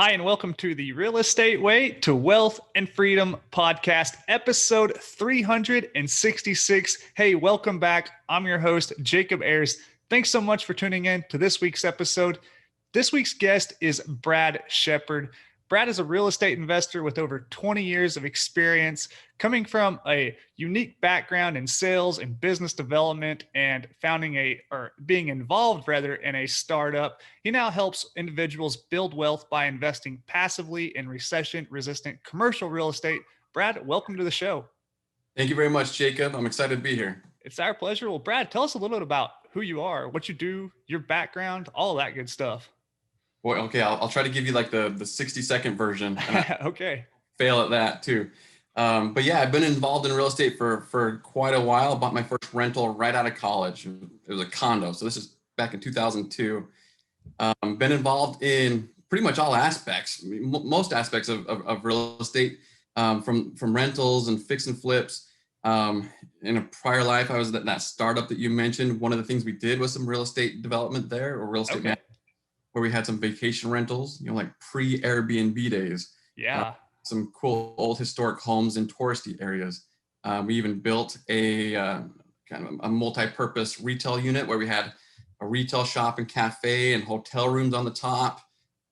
Hi, and welcome to the Real Estate Way to Wealth and Freedom podcast, episode 366. Hey, welcome back. I'm your host, Jacob Ayers. Thanks so much for tuning in to this week's episode. This week's guest is Brad Sheperd. Brad is a real estate investor with over 20 years of experience, coming from a unique background in sales and business development and being involved in a startup. He now helps individuals build wealth by investing passively in recession-resistant commercial real estate. Brad, welcome to the show. Thank you very much, Jacob. I'm excited to be here. It's our pleasure. Well, Brad, tell us a little bit about who you are, what you do, your background, all of that good stuff. Well, okay, I'll try to give you like the 60-second version. And Okay. Fail at that too. But yeah, I've been involved in real estate for quite a while. Bought my first rental right out of college. It was a condo. So this is back in 2002. Been involved in pretty much all aspects, most aspects of real estate, from rentals and fix and flips. In a prior life, I was at that startup that you mentioned. One of the things we did was some real estate development there, or real estate management, where we had some vacation rentals, like pre-Airbnb days. Yeah. Some cool old historic homes in touristy areas. We even built a kind of a multi-purpose retail unit where we had a retail shop and cafe and hotel rooms on the top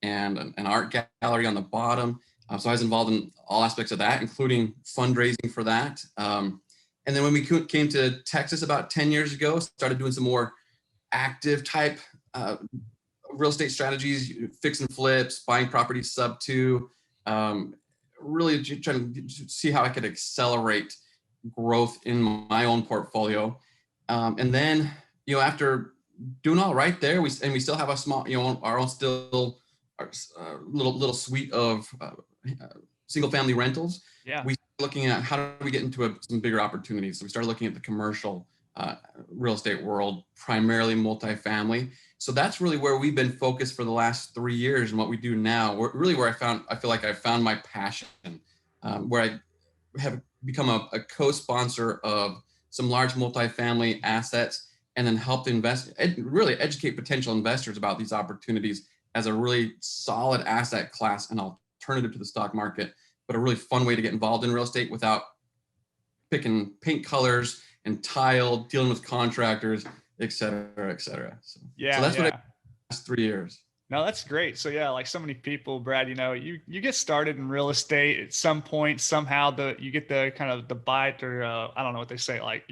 and an art gallery on the bottom. So I was involved in all aspects of that, including fundraising for that. And then when we came to Texas about 10 years ago, started doing some more active type real estate strategies, fix and flips, buying properties sub 2, really trying to see how I could accelerate growth in my own portfolio. And then, after doing all right there, we still have a small, our own still little suite of single family rentals. Yeah. We started looking at how do we get into some bigger opportunities. So we started looking at the commercial real estate world, primarily multifamily. So that's really where we've been focused for the last 3 years, and what we do now. Where I feel like I found my passion, where I have become a co-sponsor of some large multifamily assets, and then helped really educate potential investors about these opportunities as a really solid asset class, an alternative to the stock market, but a really fun way to get involved in real estate without picking paint colors and tile, dealing with contractors, et cetera, et cetera. So that's what I did the last 3 years. No, that's great. So yeah, like so many people, Brad, you get started in real estate at some point, somehow you get the kind of the bite, or I don't know what they say, like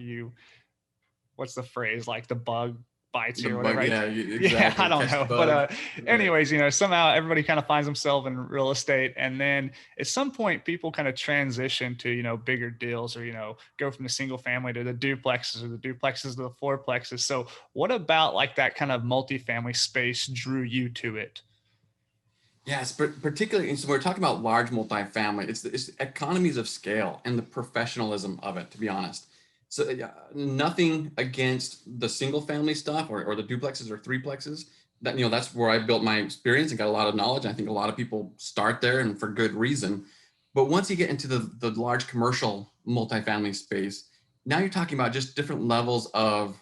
what's the phrase, like the bug bites you or whatever. Yeah, exactly. Yeah, I don't know. But anyways, somehow everybody kind of finds themselves in real estate. And then at some point, people kind of transition to, bigger deals, or, go from the single family to the duplexes, or the duplexes to the fourplexes. So what about like that kind of multifamily space drew you to it? Yes, but particularly, so we're talking about large multifamily. It's the economies of scale and the professionalism of it, to be honest. So nothing against the single family stuff or the duplexes or threeplexes. That's where I built my experience and got a lot of knowledge. I think a lot of people start there, and for good reason. But once you get into the large commercial multifamily space, now you're talking about just different levels of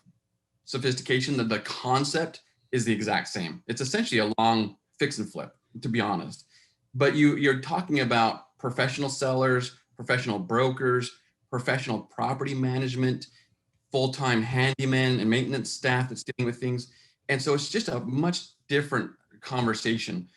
sophistication. That the concept is the exact same. It's essentially a long fix and flip, to be honest. But you're talking about professional sellers, professional brokers, professional property management, full-time handyman and maintenance staff that's dealing with things. And so it's just a much different conversation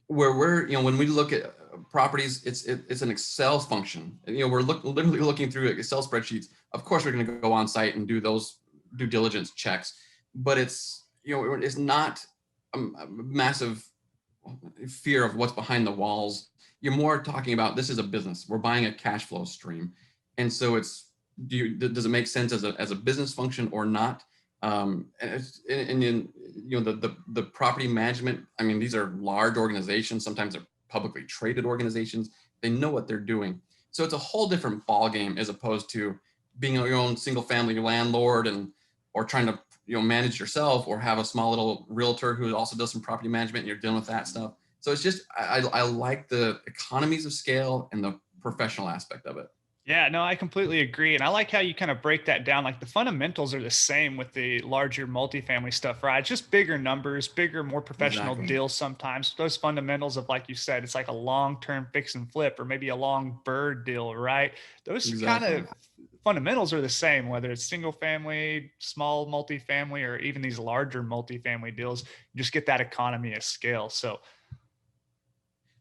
where when we look at properties, it's an Excel function. We're literally looking through Excel spreadsheets. Of course, we're going to go on site and do those due diligence checks, but it's not a massive fear of what's behind the walls. You're more talking about, this is a business. We're buying a cash flow stream. And so does it make sense as a business function or not? And the property management, these are large organizations. Sometimes they're publicly traded organizations. They know what they're doing. So it's a whole different ballgame as opposed to being your own single family landlord or trying to manage yourself, or have a small little realtor who also does some property management and you're dealing with that stuff. So it's just, I like the economies of scale and the professional aspect of it. Yeah, no, I completely agree. And I like how you kind of break that down. Like the fundamentals are the same with the larger multifamily stuff, right? It's just bigger numbers, bigger, more professional Exactly. deals sometimes. Those fundamentals of, like you said, it's like a long-term fix and flip or maybe a long bird deal, right? Those kind Exactly. of fundamentals are the same, whether it's single family, small multifamily, or even these larger multifamily deals. You just get that economy of scale. So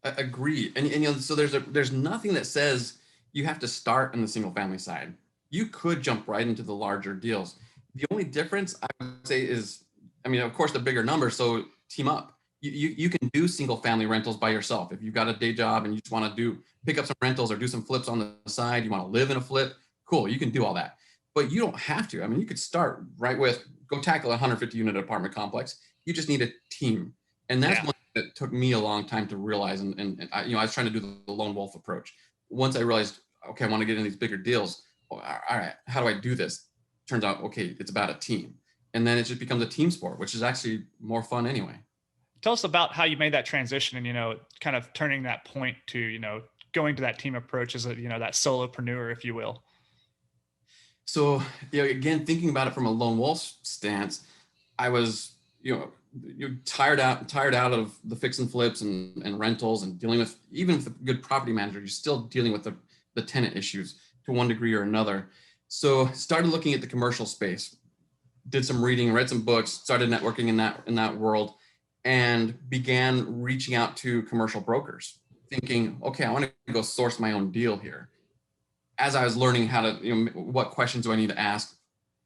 Agree. And so there's nothing that says you have to start in the single family side. You could jump right into the larger deals. The only difference I would say is, I mean, of course, the bigger numbers. So team up. You can do single family rentals by yourself. If you've got a day job and you just want to pick up some rentals or do some flips on the side, you want to live in a flip, cool, you can do all that. But you don't have to. I mean, you could start right with go tackle a 150 unit apartment complex. You just need a team. And that's yeah. one that took me a long time to realize. And I, I was trying to do the lone wolf approach. Once I realized, okay, I want to get in these bigger deals. All right, how do I do this? Turns out, okay, it's about a team. And then it just becomes a team sport, which is actually more fun anyway. Tell us about how you made that transition and, kind of turning that point to, going to that team approach as a, that solopreneur, if you will. So, again, thinking about it from a lone wolf stance, I was, you're tired out of the fix and flips and rentals and dealing with, even with a good property manager, you're still dealing with the tenant issues to one degree or another. So started looking at the commercial space, did some reading, read some books, started networking in that world, and began reaching out to commercial brokers, thinking, okay, I want to go source my own deal here. As I was learning how to, what questions do I need to ask?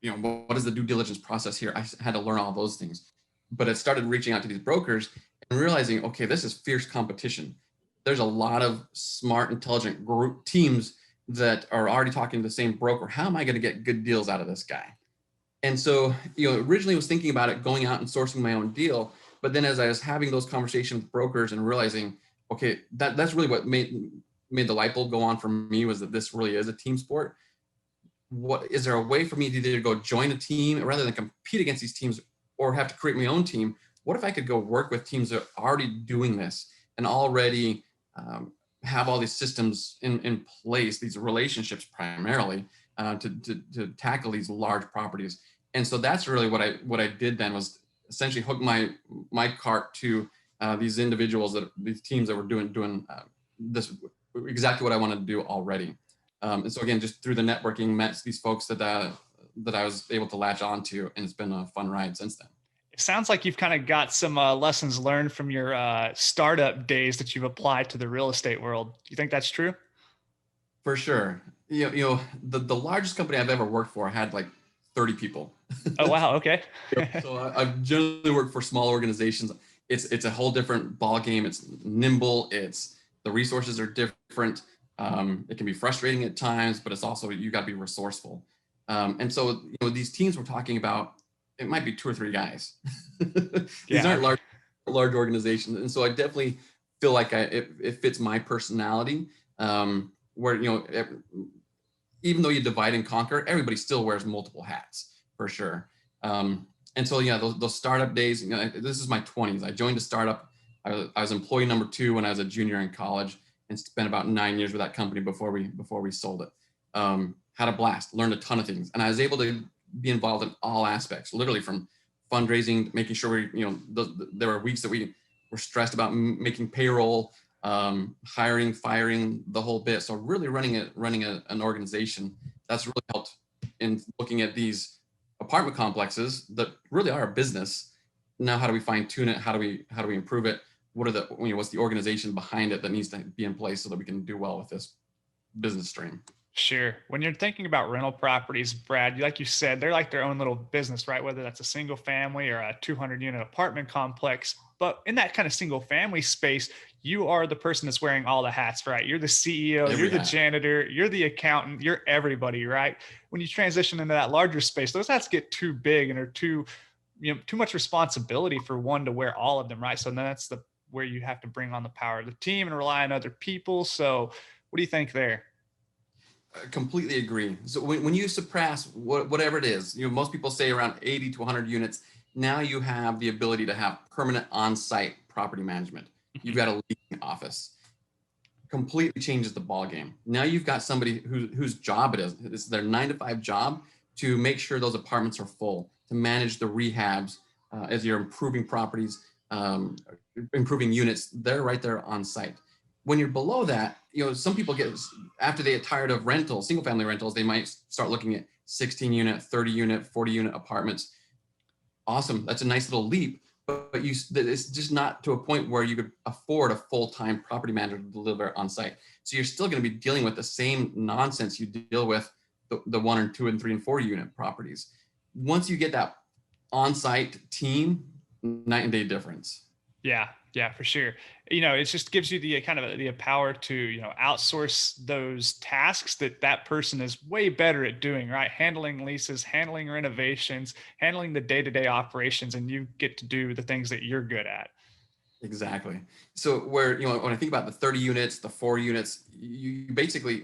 What is the due diligence process here? I had to learn all those things. But I started reaching out to these brokers and realizing, okay, this is fierce competition. There's a lot of smart, intelligent group teams that are already talking to the same broker. How am I going to get good deals out of this guy? And so, originally was thinking about it, going out and sourcing my own deal. But then as I was having those conversations with brokers and realizing, okay, that's really what made the light bulb go on for me, was that this really is a team sport. What is there a way for me to either go join a team rather than compete against these teams or have to create my own team? What if I could go work with teams that are already doing this and already have all these systems in place, these relationships primarily to tackle these large properties? And so that's really what I did then, was essentially hook my cart to these individuals, these teams that were doing this, exactly what I wanted to do already. And so again, just through the networking, met these folks that I was able to latch onto, and it's been a fun ride since then. It sounds like you've kind of got some lessons learned from your startup days that you've applied to the real estate world. Do you think that's true? For sure. The largest company I've ever worked for had like 30 people. Oh, wow. Okay. So I've generally worked for small organizations. It's a whole different ball game. It's nimble. The resources are different. It can be frustrating at times, but it's also, you got to be resourceful. And so, these teams we're talking about, it might be 2 or 3 guys. These aren't large organizations. And so I definitely feel like it fits my personality, where, even though you divide and conquer, everybody still wears multiple hats for sure. And so, those startup days, this is my 20s. I joined a startup. I was employee number 2 when I was a junior in college, and spent about 9 years with that company before we sold it. Had a blast, learned a ton of things. And I was able to be involved in all aspects, literally from fundraising, making sure there were weeks that we were stressed about making payroll, hiring, firing, the whole bit. So really running an organization, that's really helped in looking at these apartment complexes that really are a business. Now, how do we fine tune it? How do we improve it? What's the organization behind it that needs to be in place so that we can do well with this business stream? Sure. When you're thinking about rental properties, Brad, like you said, they're like their own little business, right? Whether that's a single family or a 200 unit apartment complex. But in that kind of single family space, you are the person that's wearing all the hats, right? You're the CEO, you're the janitor, you're the accountant, you're everybody, right? When you transition into that larger space, those hats get too big and are too much responsibility for one to wear all of them, right? So then that's where you have to bring on the power of the team and rely on other people. So what do you think there? I completely agree. So when you surpass whatever it is, most people say around 80 to 100 units. Now you have the ability to have permanent on-site property management. You've got a leasing office. completely changes the ball game. Now you've got somebody whose job it's their 9 to 5 job to make sure those apartments are full, to manage the rehabs as you're improving properties, improving units. They're right there on site. When you're below that, some people after they get tired of rentals, single family rentals, they might start looking at 16 unit, 30 unit, 40 unit apartments. Awesome. That's a nice little leap, but it's just not to a point where you could afford a full-time property manager to deliver on site. So you're still going to be dealing with the same nonsense you deal with the 1 and 2 and 3 and 4 unit properties. Once you get that on-site team, night and day difference. Yeah, for sure. It just gives you the kind of the power to, outsource those tasks that person is way better at doing, right? Handling leases, handling renovations, handling the day-to-day operations, and you get to do the things that you're good at. Exactly. So where, when I think about the 30 units, the 4 units, you basically,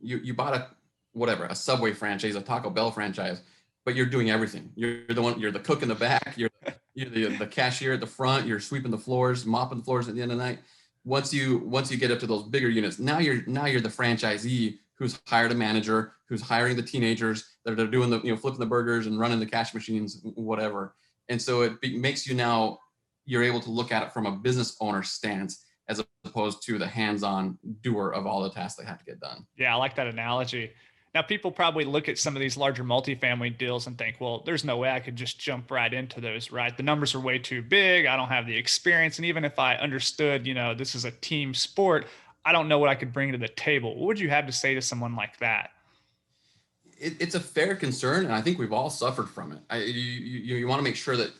you bought a Subway franchise, a Taco Bell franchise, but you're doing everything. You're the cook in the back, you're the cashier at the front, you're sweeping the floors, mopping the floors at the end of the night. Once you get up to those bigger units, now you're the franchisee who's hired a manager, who's hiring the teenagers that are doing the, flipping the burgers and running the cash machines, whatever. And so it makes you're able to look at it from a business owner stance as opposed to the hands-on doer of all the tasks that have to get done. Yeah, I like that analogy. Now, people probably look at some of these larger multifamily deals and think, well, there's no way I could just jump right into those, right? The numbers are way too big. I don't have the experience. And even if I understood, this is a team sport, I don't know what I could bring to the table. What would you have to say to someone like that? It's a fair concern, and I think we've all suffered from it. You want to make sure that,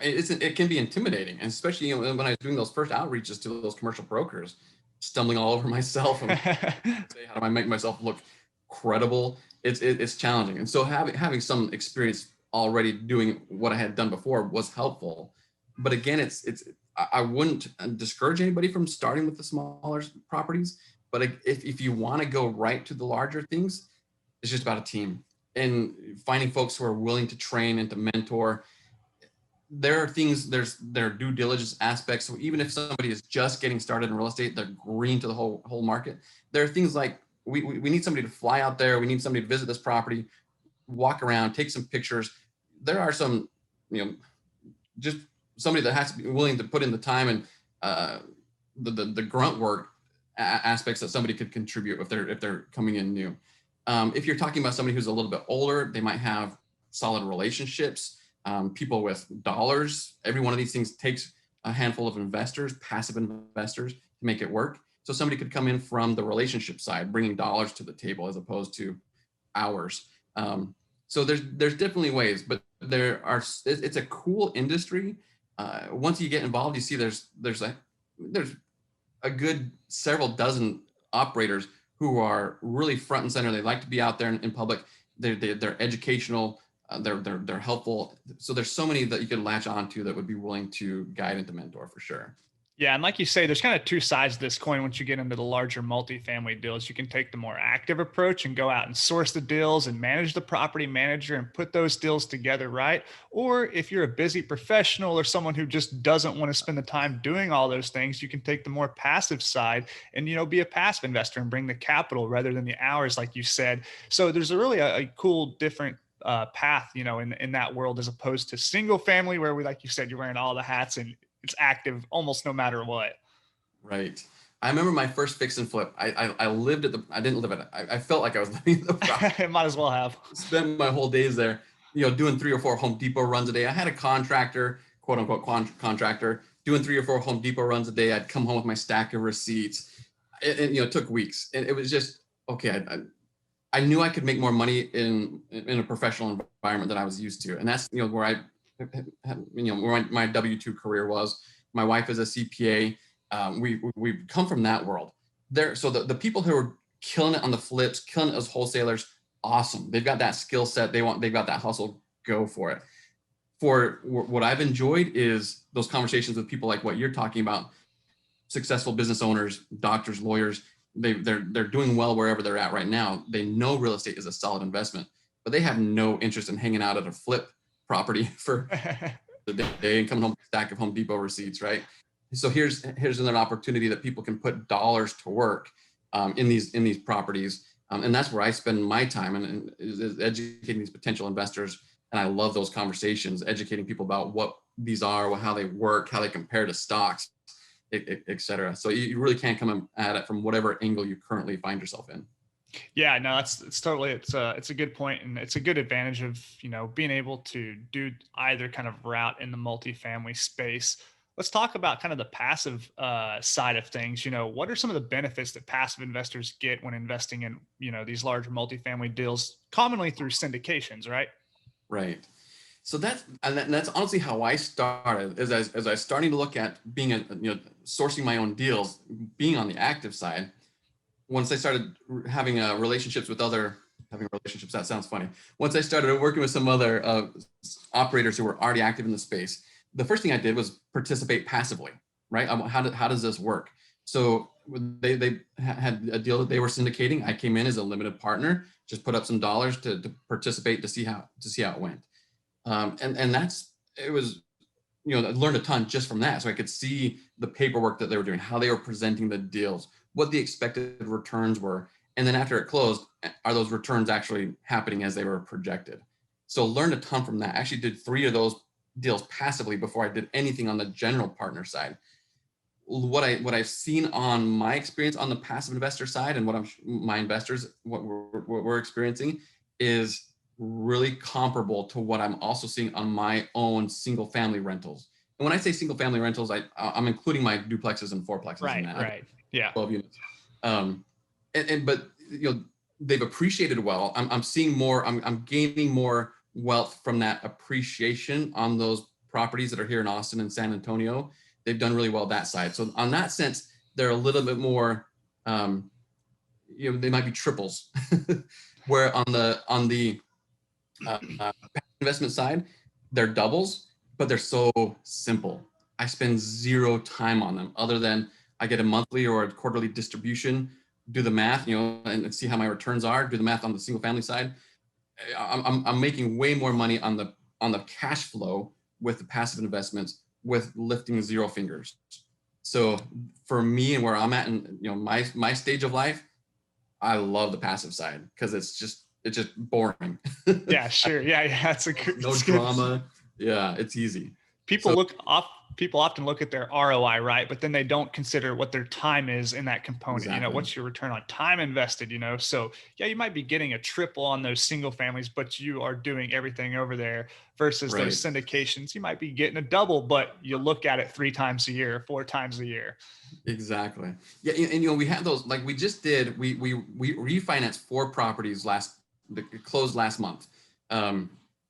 it can be intimidating, and especially when I was doing those first outreaches to those commercial brokers, stumbling all over myself and say, how do I make myself look credible? It's challenging, and so having some experience already doing what I had done before was helpful. But again, I wouldn't discourage anybody from starting with the smaller properties. But if you want to go right to the larger things, it's just about a team and finding folks who are willing to train and to mentor. There are due diligence aspects. So even if somebody is just getting started in real estate, they're green to the whole market. There are things like we need somebody to fly out there. We need somebody to visit this property, walk around, take some pictures. There are some, just somebody that has to be willing to put in the time and the grunt work aspects that somebody could contribute if they're coming in new. If you're talking about somebody who's a little bit older, they might have solid relationships. People with dollars. Every one of these things takes a handful of investors, passive investors, to make it work. So somebody could come in from the relationship side, bringing dollars to the table as opposed to hours. So there's definitely ways, but it's a cool industry. Once you get involved, you see there's a good several dozen operators who are really front and center. They like to be out there in public. They're educational. They're helpful. So there's so many that you could latch onto that would be willing to guide and to mentor for sure. Yeah. And like you say, there's kind of two sides to this coin. Once you get into the larger multifamily deals, you can take the more active approach and go out and source the deals and manage the property manager and put those deals together, right? Or if you're a busy professional or someone who just doesn't want to spend the time doing all those things, you can take the more passive side and, be a passive investor and bring the capital rather than the hours, like you said. So there's a cool different path, in that world, as opposed to single family where like you said, you're wearing all the hats and it's active almost no matter what. Right. I remember my first fix and flip. I lived I didn't live at it. I felt like I was living the property. Might as well have. Spent my whole days there, doing 3 or 4 Home Depot runs a day. I had a contractor, quote unquote contractor, doing 3 or 4 Home Depot runs a day. I'd come home with my stack of receipts. It took weeks. And it was just, okay, I knew I could make more money in a professional environment than I was used to. And that's, where where my W-2 career was. My wife is a CPA. We've come from that world there. So the people who are killing it on the flips, killing it as wholesalers, awesome. They've got that skill set. They've got that hustle, go for it. For what I've enjoyed is those conversations with people like what you're talking about, successful business owners, doctors, lawyers. They're doing well wherever they're at right now. They know real estate is a solid investment, but they have no interest in hanging out at a flip property for the day and coming home with a stack of Home Depot receipts, right? So here's another opportunity that people can put dollars to work in these properties. And that's where I spend my time and is educating these potential investors. And I love those conversations, educating people about what these are, how they work, how they compare to stocks, et cetera. So you really can't come at it from whatever angle you currently find yourself in. Yeah, no, it's a good point, and it's a good advantage of, being able to do either kind of route in the multifamily space. Let's talk about kind of the passive side of things. What are some of the benefits that passive investors get when investing in, these large multifamily deals, commonly through syndications, right? Right. So that's honestly how I started. As I was starting to look at being sourcing my own deals, being on the active side. Once I started having relationships with having relationships, that sounds funny. Once I started working with some other operators who were already active in the space, the first thing I did was participate passively, right? How does this work? So they had a deal that they were syndicating. I came in as a limited partner, just put up some dollars to participate to see how it went. And it was, I learned a ton just from that. So I could see the paperwork that they were doing, how they were presenting the deals, what the expected returns were. And then after it closed, are those returns actually happening as they were projected? So learned a ton from that. I actually did 3 of those deals passively before I did anything on the general partner side. What I've seen on my experience on the passive investor side and my investors, what we're experiencing is really comparable to what I'm also seeing on my own single family rentals. And when I say single family rentals, I'm including my duplexes and fourplexes in that. Right. Yeah. 12 units. But they've appreciated well. I'm seeing more, I'm gaining more wealth from that appreciation on those properties that are here in Austin and San Antonio. They've done really well that side. So on that sense, they're a little bit more, they might be triples. Where on the investment side, they're doubles, but they're so simple. I spend 0 time on them other than I get a monthly or a quarterly distribution, do the math, and see how my returns are, do the math on the single family side. I'm making way more money on the cash flow with the passive investments with lifting 0 fingers. So for me and where I'm at in my stage of life, I love the passive side because it's just boring. Yeah, sure. Yeah. That's no drama. Yeah, it's easy. People often look at their ROI, right? But then they don't consider what their time is in that component. Exactly. What's your return on time invested, So yeah, you might be getting a triple on those single families, but you are doing everything over there versus Right. those syndications. You might be getting a double, but you look at it 3 times a year, 4 times a year. Exactly. Yeah. And we had those, like we just did, we refinanced 4 properties that closed last month. It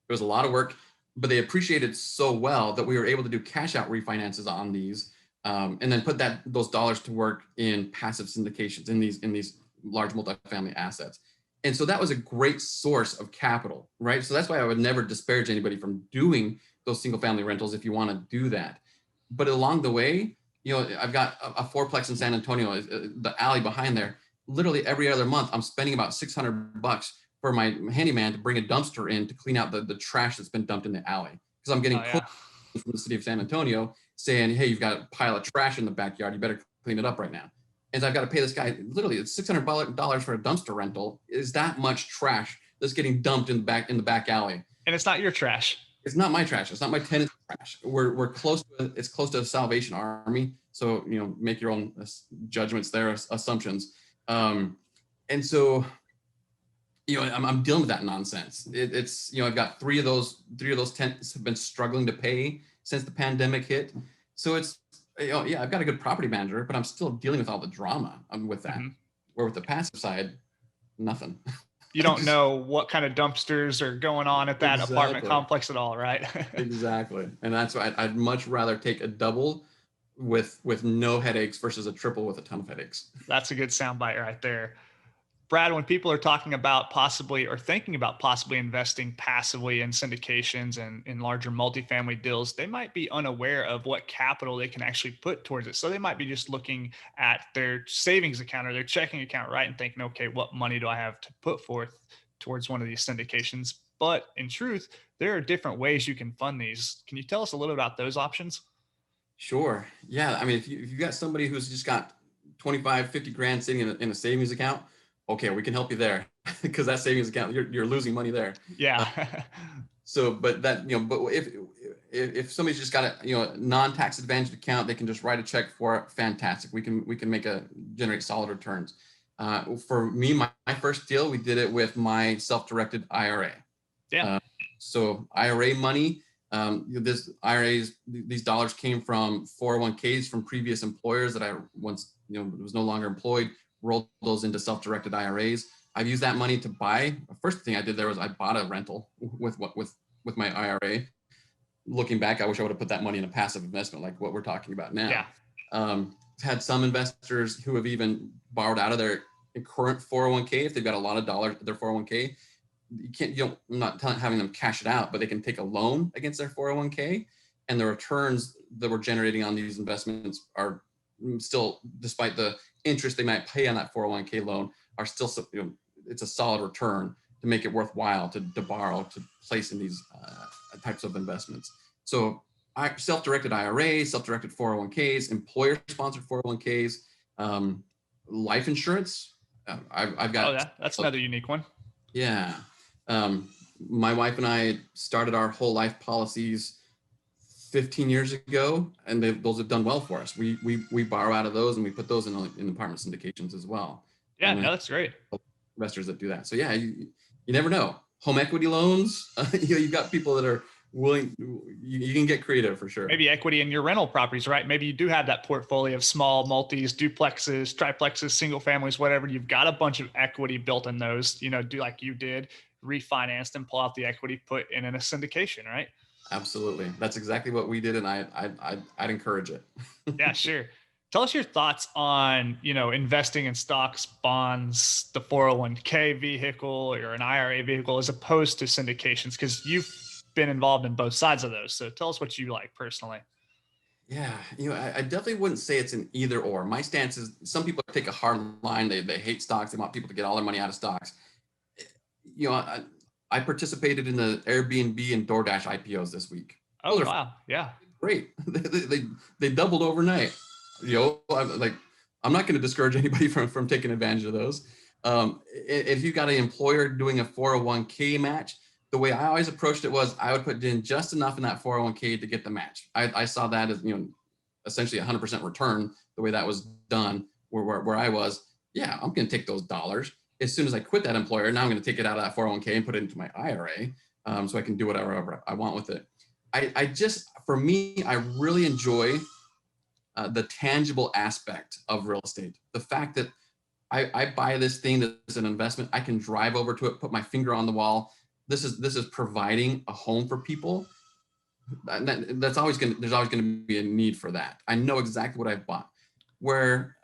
was a lot of work, but they appreciated so well that we were able to do cash out refinances on these, and then put those dollars to work in passive syndications in these large multifamily assets. And so that was a great source of capital, right? So that's why I would never disparage anybody from doing those single family rentals if you want to do that. But along the way, I've got a fourplex in San Antonio, the alley behind there. Literally every other month, I'm spending about $600 for my handyman to bring a dumpster in to clean out the trash that's been dumped in the alley. Because I'm getting calls from the city of San Antonio saying, hey, you've got a pile of trash in the backyard. You better clean it up right now. And so I've got to pay this guy, literally it's $600 for a dumpster rental. Is that much trash that's getting dumped in the back alley? And it's not your trash. It's not my trash. It's not my tenant's trash. We're close to it's close to a Salvation Army. So, make your own judgments there, assumptions. And so, I'm dealing with that nonsense. It's I've got 3 of those tenants have been struggling to pay since the pandemic hit. So it's, I've got a good property manager, but I'm still dealing with all the drama with that. Mm-hmm. Where with the passive side, nothing. You don't know what kind of dumpsters are going on at that apartment complex at all, right? Exactly. And that's why I'd much rather take a double with no headaches versus a triple with a ton of headaches. That's a good soundbite right there. Brad, when people are talking about possibly or thinking about possibly investing passively in syndications and in larger multifamily deals, they might be unaware of what capital they can actually put towards it. So they might be just looking at their savings account or their checking account, right? And thinking, okay, what money do I have to put forth towards one of these syndications? But in truth, there are different ways you can fund these. Can you tell us a little about those options? Sure. Yeah. I mean, if you've got somebody who's just got 25, 50 grand sitting in a savings account, okay, we can help you there because that savings account, you're losing money there. Yeah. So, but that, but if somebody's just got a, non-tax advantaged account, they can just write a check for it. Fantastic. We can generate solid returns. For me, my first deal, we did it with my self-directed IRA. Yeah. So IRA money, this IRAs, these dollars came from 401ks from previous employers that I once, was no longer employed, rolled those into self-directed IRAs. I've used that money to buy. The first thing I did there was I bought a rental with my IRA. Looking back, I wish I would have put that money in a passive investment like what we're talking about now. Yeah. Had some investors who have even borrowed out of their current 401k if they've got a lot of dollars in their 401k. I'm not having them cash it out, but they can take a loan against their 401k, and the returns that we're generating on these investments are still, despite the interest they might pay on that 401k loan, are still, it's a solid return to make it worthwhile to borrow, to place in these types of investments. So self-directed IRAs, self-directed 401ks, employer-sponsored 401ks, life insurance. I've got. Oh, yeah, that's another unique one. Yeah. My wife and I started our whole life policies 15 years ago, and those have done well for us. We borrow out of those, and we put those in apartment syndications as well. Yeah, no, that's great. Investors that do that. So yeah, you never know. Home equity loans, you've got people that are willing. You can get creative for sure. Maybe equity in your rental properties, right? Maybe you do have that portfolio of small multis, duplexes, triplexes, single families, whatever. You've got a bunch of equity built in those. Do like you did, refinance and pull out the equity, put in a syndication, right? Absolutely. That's exactly what we did. And I'd encourage it. Yeah, sure. Tell us your thoughts on, investing in stocks, bonds, the 401k vehicle or an IRA vehicle, as opposed to syndications, because you've been involved in both sides of those. So tell us what you like personally. Yeah. I definitely wouldn't say it's an either or. My stance is some people take a hard line. They hate stocks. They want people to get all their money out of stocks. I participated in the Airbnb and DoorDash IPOs this week. Oh, wow. Yeah. Great. They doubled overnight. I'm not going to discourage anybody from taking advantage of those. If you got an employer doing a 401k match, the way I always approached it was I would put in just enough in that 401k to get the match. I saw that as, essentially 100% return, the way that was done where I was. Yeah, I'm going to take those dollars. As soon as I quit that employer, now I'm going to take it out of that 401k and put it into my IRA, so I can do whatever I want with it. For me, I really enjoy the tangible aspect of real estate. The fact that I buy this thing that's an investment, I can drive over to it, put my finger on the wall. This is providing a home for people. There's always going to be a need for that. I know exactly what I've bought. Where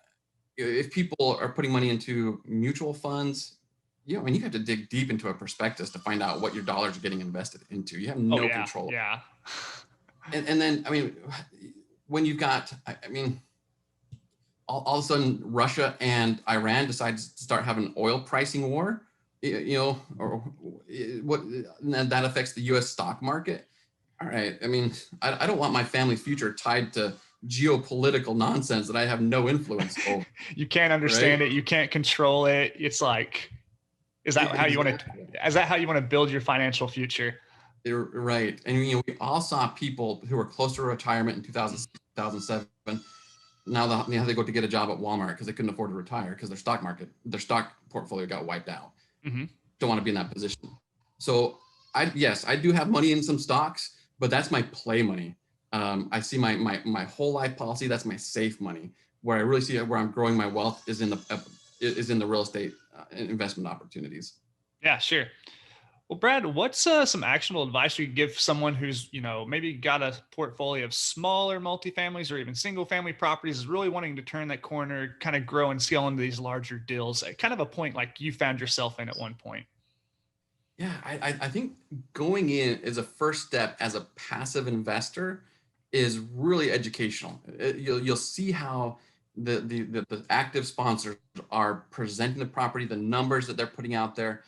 if people are putting money into mutual funds, you have to dig deep into a prospectus to find out what your dollars are getting invested into. You have no control. Yeah. And then, when you've got, all of a sudden Russia and Iran decides to start having an oil pricing war, or what, and that affects the U.S. stock market. All right. I don't want my family's future tied to geopolitical nonsense that I have no influence over. You can't understand it. You can't control it. It's like, is that how you want to build your financial future? Right. And we all saw people who were close to retirement in 2006, 2007. Now they go to get a job at Walmart because they couldn't afford to retire because their stock portfolio got wiped out. Mm-hmm. Don't want to be in that position. So I do have money in some stocks, but that's my play money. I see my whole life policy. That's my safe money. Where I really see where I'm growing my wealth is in the real estate investment opportunities. Yeah, sure. Well, Brad, what's some actionable advice you could give someone who's, maybe got a portfolio of smaller multifamilies or even single family properties, is really wanting to turn that corner, kind of grow and scale into these larger deals at kind of a point like you found yourself in at one point? Yeah, I think going in as a first step as a passive investor is really educational. You'll see how the active sponsors are presenting the property, the numbers that they're putting out there.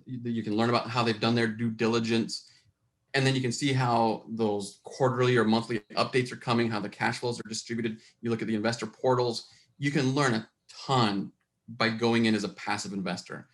You can learn about how they've done their due diligence. And then you can see how those quarterly or monthly updates are coming, how the cash flows are distributed. You look at the investor portals. You can learn a ton by going in as a passive investor.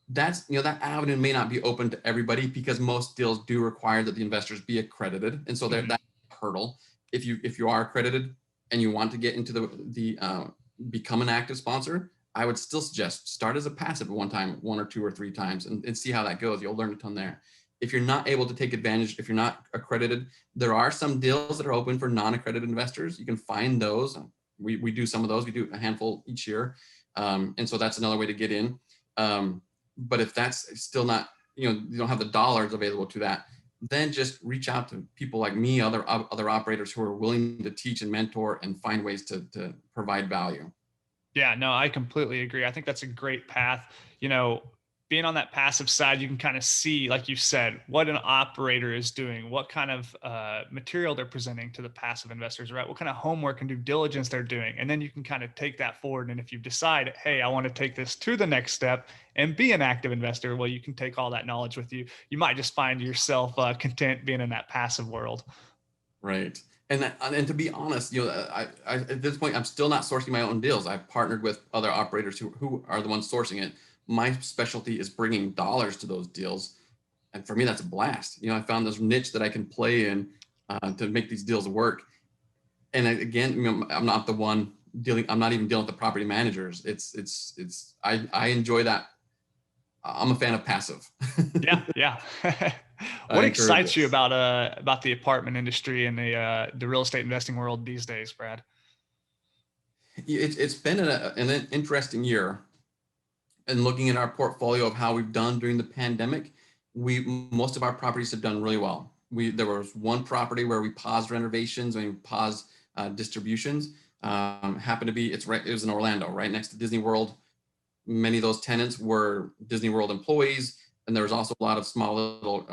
That's, that avenue may not be open to everybody because most deals do require that the investors be accredited. And so that's a hurdle. If you are accredited and you want to get into the become an active sponsor, I would still suggest start as a passive at one or two or three times and see how that goes. You'll learn a ton there. If you're not able to take advantage, if you're not accredited, there are some deals that are open for non-accredited investors. You can find those. We do some of those. We do a handful each year. And so that's another way to get in. But if that's still not, you don't have the dollars available to that, then just reach out to people like me, other operators who are willing to teach and mentor and find ways to provide value. Yeah, no, I completely agree. I think that's a great path. Being on that passive side, you can kind of see, like you said, what an operator is doing, what kind of material they're presenting to the passive investors, right? What kind of homework and due diligence they're doing. And then you can kind of take that forward. And if you decide, hey, I want to take this to the next step and be an active investor, well, you can take all that knowledge with you. You might just find yourself content being in that passive world. Right. And to be honest, I at this point, I'm still not sourcing my own deals. I've partnered with other operators who are the ones sourcing it. My specialty is bringing dollars to those deals. And for me, that's a blast. I found this niche that I can play in to make these deals work. And again, I'm not the one dealing. I'm not even dealing with the property managers. I enjoy that. I'm a fan of passive. Yeah. What excites you about the apartment industry and the real estate investing world these days, Brad? It's been an interesting year. And looking at our portfolio of how we've done during the pandemic, most of our properties have done really well. There was one property where we paused renovations and we paused distributions. Happened to be it was in Orlando, right next to Disney World. Many of those tenants were Disney World employees, and there was also a lot of small little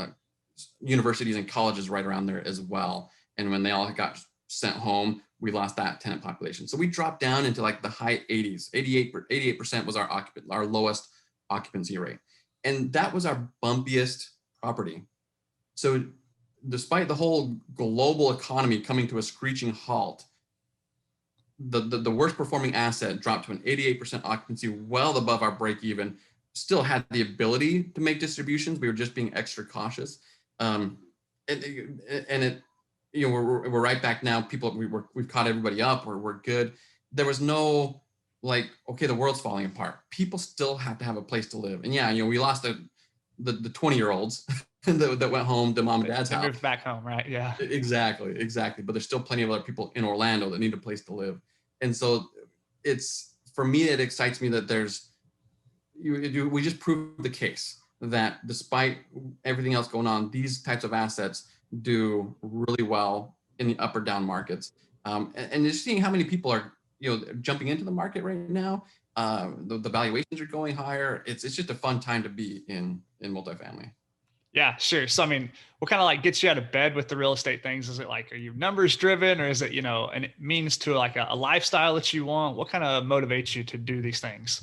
universities and colleges right around there as well. And when they all got sent home, we lost that tenant population. So we dropped down into like the high 80s. 88% was our lowest occupancy rate. And that was our bumpiest property. So despite the whole global economy coming to a screeching halt, the worst performing asset dropped to an 88% occupancy, well above our break even, still had the ability to make distributions. We were just being extra cautious. We're right back now. We've caught everybody up. We're good. There was no okay, the world's falling apart. People still have to have a place to live. And yeah, we lost the 20-year-olds that went home to mom and dad's house. Moved back home, right? Yeah. Exactly. But there's still plenty of other people in Orlando that need a place to live. And so for me, it excites me that we just proved the case that despite everything else going on, these types of assets do really well in the up or down markets. And just seeing how many people are, jumping into the market right now, the valuations are going higher. It's just a fun time to be in multifamily. Yeah, sure. So, what kind of gets you out of bed with the real estate things? Is it are you numbers driven, or is it, and it means to a lifestyle that you want? What kind of motivates you to do these things?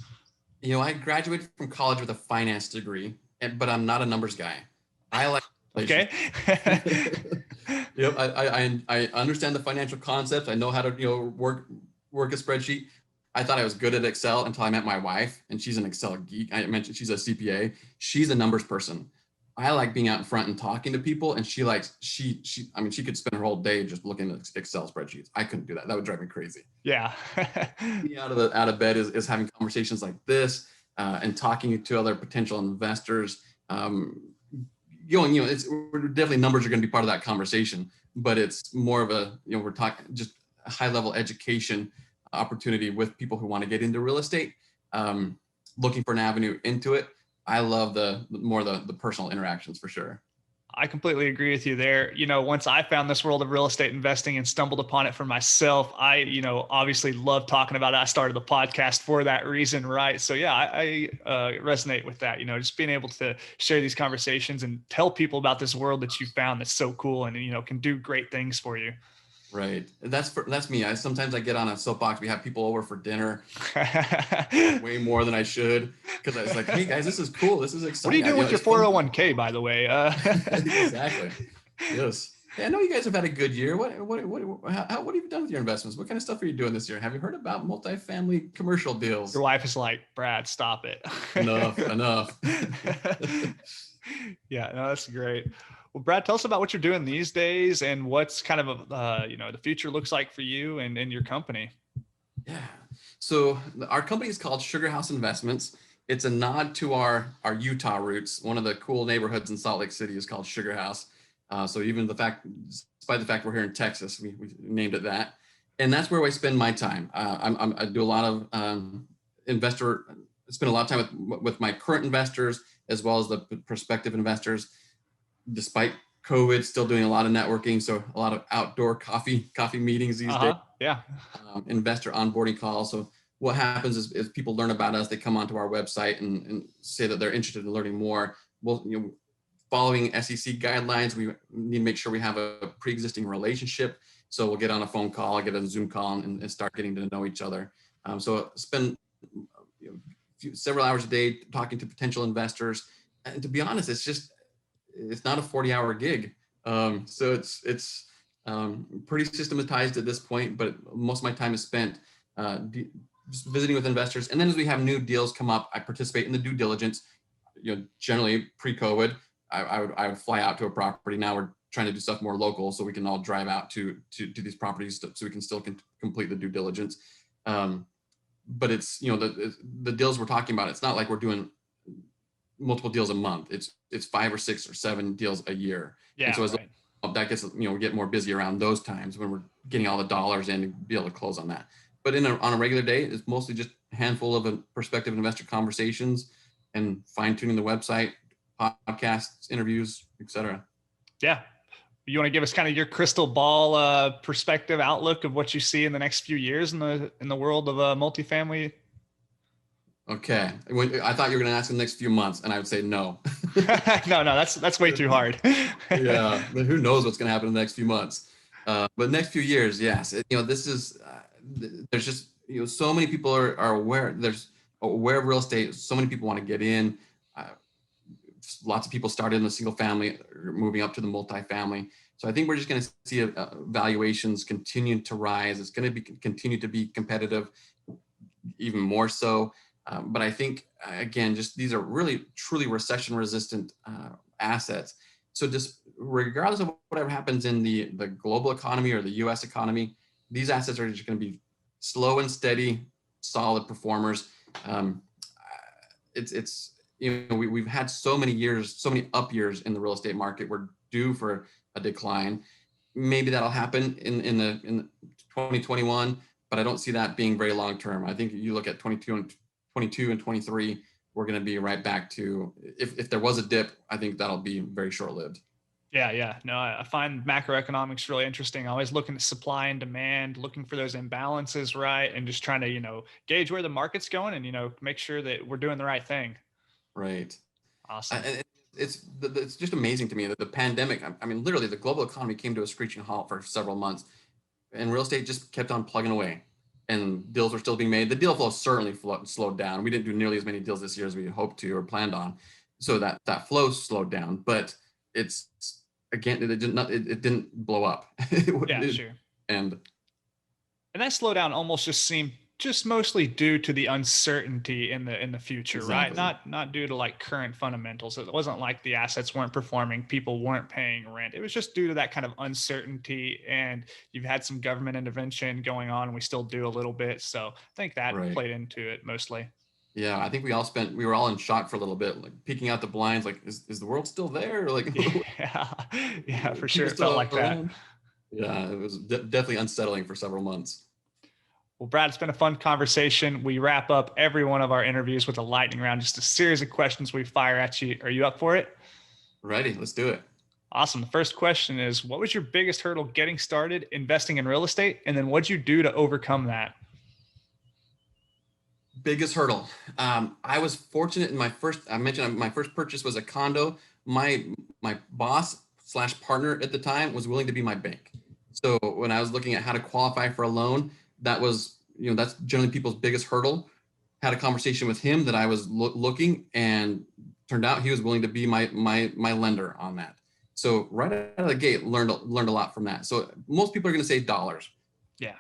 I graduated from college with a finance degree, but I'm not a numbers guy. I like okay. Yep. I understand the financial concepts. I know how to, work a spreadsheet. I thought I was good at Excel until I met my wife, and she's an Excel geek. I mentioned she's a CPA. She's a numbers person. I like being out in front and talking to people, and she could spend her whole day just looking at Excel spreadsheets. I couldn't do that. That would drive me crazy. Yeah. Being out of bed is having conversations like this and talking to other potential investors. Definitely numbers are going to be part of that conversation, but it's more of we're talking just a high level education opportunity with people who want to get into real estate, looking for an avenue into it. I love the personal interactions for sure. I completely agree with you there. Once I found this world of real estate investing and stumbled upon it for myself, I, obviously love talking about it. I started the podcast for that reason, right? So yeah, I resonate with that, just being able to share these conversations and tell people about this world that you found that's so cool and, can do great things for you. Right. That's me. Sometimes I get on a soapbox. We have people over for dinner way more than I should because I was like, hey guys, this is cool. This is What are exciting. you doing with your 401k, by the way? Exactly. Yes. Hey, I know you guys have had a good year. What have you done with your investments? What kind of stuff are you doing this year? Have you heard about multifamily commercial Your deals? wife is like, Brad, stop it. Enough. Yeah, no, that's great. Well, Brad, tell us about what you're doing these days and what's kind of the future looks like for you and your company. Yeah. So our company is called Sugar House Investments. It's a nod to our Utah roots. One of the cool neighborhoods in Salt Lake City is called Sugar House. So even despite the fact we're here in Texas, we named it that. And that's where I spend my time. I do a lot of spend a lot of time with my current investors as well as the prospective investors. Despite COVID, still doing a lot of networking. So a lot of outdoor coffee meetings these days. Yeah. Investor onboarding calls. So what happens is people learn about us, they come onto our website and say that they're interested in learning more. Well, following SEC guidelines, we need to make sure we have a pre-existing relationship. So we'll get on a phone call, get on a Zoom call, and start getting to know each other. So spend several hours a day talking to potential investors. And to be honest, it's not a 40-hour gig. So it's pretty systematized at this point, but most of my time is spent just visiting with investors. And then as we have new deals come up, I participate in the due diligence. Generally pre-COVID, I would fly out to a property. Now we're trying to do stuff more local, so we can all drive out to these properties, so we can still complete the due diligence. But it's the deals we're talking about. It's not like we're doing multiple deals a month. It's 5 or 6 or 7 deals a year. Yeah. And so as right. that gets, we get more busy around those times when we're getting all the dollars in to be able to close on that. But on a regular day, it's mostly just a handful of prospective investor conversations and fine tuning the website, podcasts, interviews, etc. Yeah. You want to give us kind of your crystal ball perspective outlook of what you see in the next few years in the world of multifamily? Okay. I thought you were going to ask the next few months, and I would say no. No, that's way too hard. Yeah. But who knows what's going to happen in the next few months? But next few years, yes. This is, there's just, so many people are aware. There's aware of real estate. So many people want to get in. Lots of people started in the single family, moving up to the multifamily. So I think we're just going to see valuations continue to rise. It's going to continue to be competitive, even more so. But I think, again, just these are really, truly recession-resistant assets. So just regardless of whatever happens in the global economy or the U.S. economy, these assets are just going to be slow and steady, solid performers. We've had so many years, so many up years in the real estate market. We're due for a decline. Maybe that'll happen in 2021, but I don't see that being very long term. I think you look at 22 and 23, we're going to be right back to, if there was a dip, I think that'll be very short lived. Yeah. No, I find macroeconomics really interesting. Always looking at supply and demand, looking for those imbalances, right? And just trying to, gauge where the market's going and, make sure that we're doing the right thing. Right. Awesome. It's just amazing to me that the pandemic, I mean, literally the global economy came to a screeching halt for several months, and real estate just kept on plugging away, and deals were still being made. The deal flow certainly slowed down. We didn't do nearly as many deals this year as we hoped to or planned on. So that flow slowed down, but it's, again, it didn't blow up. Sure. And that slowdown almost just seemed just mostly due to the uncertainty in the future, exactly. right? Not due to like current fundamentals. It wasn't like the assets weren't performing, people weren't paying rent. It was just due to that kind of uncertainty, and you've had some government intervention going on, and we still do a little bit. So I think that played into it mostly. Yeah, I think we were all in shock for a little bit, like peeking out the blinds, like, is the world still there? Like, yeah, for sure. It felt like that. Yeah, it was definitely unsettling for several months. Well, Brad, it's been a fun conversation. We wrap up every one of our interviews with a lightning round, just a series of questions we fire at you. Are you up for it? Ready. Let's do it. Awesome. The first question is, what was your biggest hurdle getting started investing in real estate? And then what'd you do to overcome that? Biggest hurdle. I was fortunate in my first purchase was a condo. My boss / partner at the time was willing to be my bank. So when I was looking at how to qualify for a loan, that was, that's generally people's biggest hurdle. had a conversation with him that I was looking, and turned out he was willing to be my lender on that. So right out of the gate, learned a lot from that. So most people are going to say dollars. Yeah.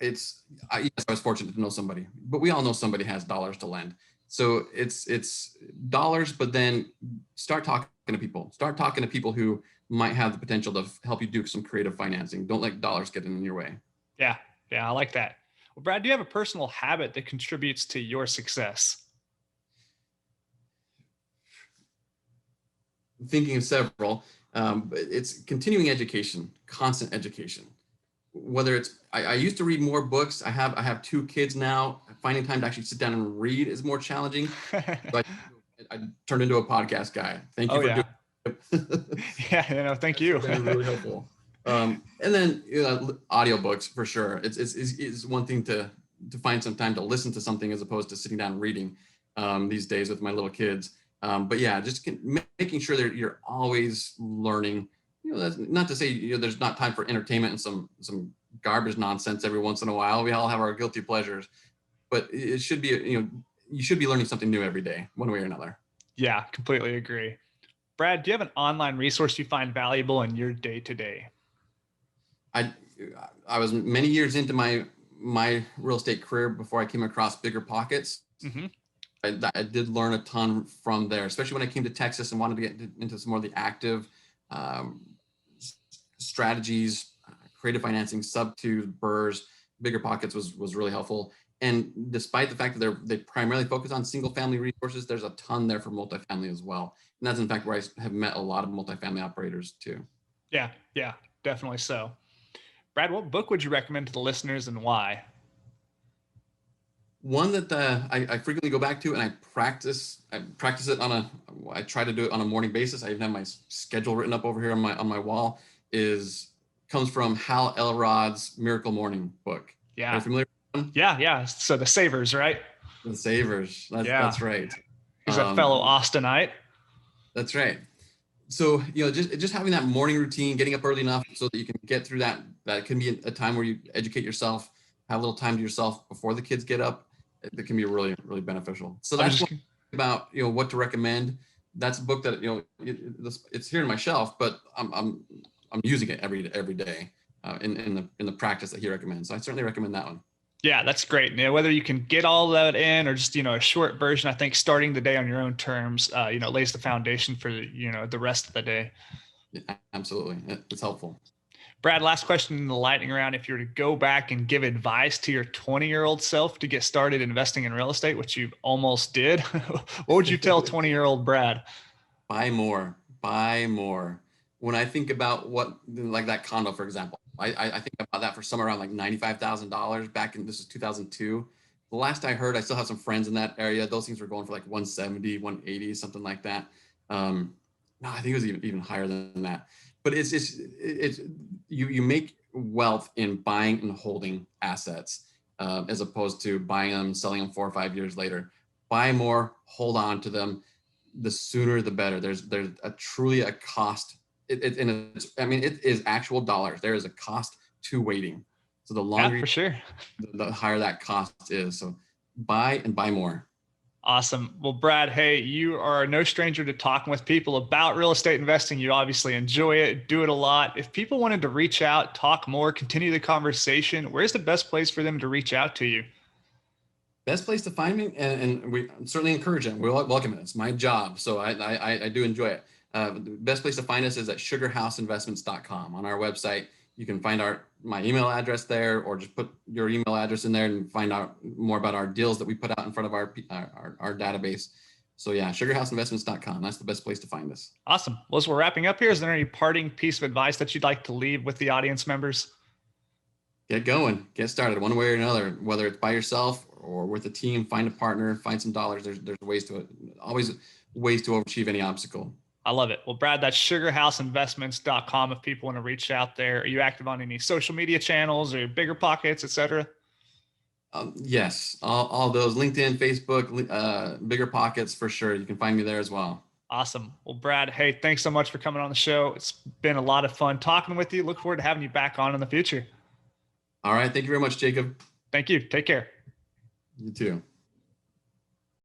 Yes, I was fortunate to know somebody, but we all know somebody has dollars to lend. So it's dollars, but then start talking to people who might have the potential to help you do some creative financing. Don't let dollars get in your way. Yeah. Yeah. I like that. Well, Brad, do you have a personal habit that contributes to your success? Thinking of several, but it's continuing education, constant education. Whether it's, I used to read more books. I have 2 kids now. Finding time to actually sit down and read is more challenging. So I turned into a podcast guy. Thank you for doing it. Yeah, thank you. It's been really helpful. And then audiobooks for sure. It's one thing to find some time to listen to something as opposed to sitting down and reading these days with my little kids. But yeah, just making sure that you're always learning. That's not to say there's not time for entertainment and some garbage nonsense every once in a while. We all have our guilty pleasures, but it should be you should be learning something new every day, one way or another. Yeah, completely agree. Brad, do you have an online resource you find valuable in your day to day? I was many years into my real estate career before I came across Bigger Pockets. Mm-hmm. I did learn a ton from there, especially when I came to Texas and wanted to get into some more of the active strategies, creative financing, sub-2, BRRRRs. Bigger Pockets was really helpful. And despite the fact that they primarily focus on single family resources, there's a ton there for multifamily as well. And that's in fact where I have met a lot of multifamily operators too. Yeah, definitely so. Brad, what book would you recommend to the listeners and why? One that I frequently go back to, and I practice it I try to do it on a morning basis. I even have my schedule written up over here on my wall. Comes from Hal Elrod's Miracle Morning book. Yeah. Are you familiar with him? Yeah. So the Savers, right? The Savers. That's right. He's a fellow Austinite. That's right. So, just having that morning routine, getting up early enough so that you can get through that. That can be a time where you educate yourself, have a little time to yourself before the kids get up. That can be really, really beneficial. So that's about, what to recommend. That's a book that, it's here on my shelf, but I'm using it every day in the practice that he recommends. So I certainly recommend that one. Yeah, that's great. Whether you can get all that in or just, a short version, I think starting the day on your own terms, lays the foundation for, the rest of the day. Yeah, absolutely. It's helpful. Brad, last question in the lightning round. If you were to go back and give advice to your 20-year-old self to get started investing in real estate, which you almost did, what would you tell 20-year-old Brad? Buy more. When I think about like that condo, for example, I think about that for somewhere around like $95,000 back in, this is 2002. The last I heard, I still have some friends in that area. Those things were going for like 170, 180, something like that. No, I think it was even higher than that. But it's you make wealth in buying and holding assets as opposed to buying them, selling them 4 or 5 years later. Buy more, hold on to them. The sooner the better. There's truly a cost. It is actual dollars. There is a cost to waiting. So the longer, for sure, the higher that cost is. So buy and buy more. Awesome. Well, Brad, hey, you are no stranger to talking with people about real estate investing. You obviously enjoy it, do it a lot. If people wanted to reach out, talk more, continue the conversation, where's the best place for them to reach out to you? Best place to find me, and we certainly encourage it. We welcome it. It's my job, so I do enjoy it. The best place to find us is at sugarhouseinvestments.com. On our website, you can find my email address there, or just put your email address in there and find out more about our deals that we put out in front of our database. So yeah, sugarhouseinvestments.com. That's the best place to find us. Awesome. Well, as we're wrapping up here, is there any parting piece of advice that you'd like to leave with the audience members? Get going, get started one way or another, whether it's by yourself or with a team. Find a partner, find some dollars. There's always ways to overachieve any obstacle. I love it. Well, Brad, that's sugarhouseinvestments.com if people want to reach out there. Are you active on any social media channels or Bigger Pockets, et cetera? Yes, all those, LinkedIn, Facebook, Bigger Pockets for sure. You can find me there as well. Awesome. Well, Brad, hey, thanks so much for coming on the show. It's been a lot of fun talking with you. Look forward to having you back on in the future. All right. Thank you very much, Jacob. Thank you. Take care. You too.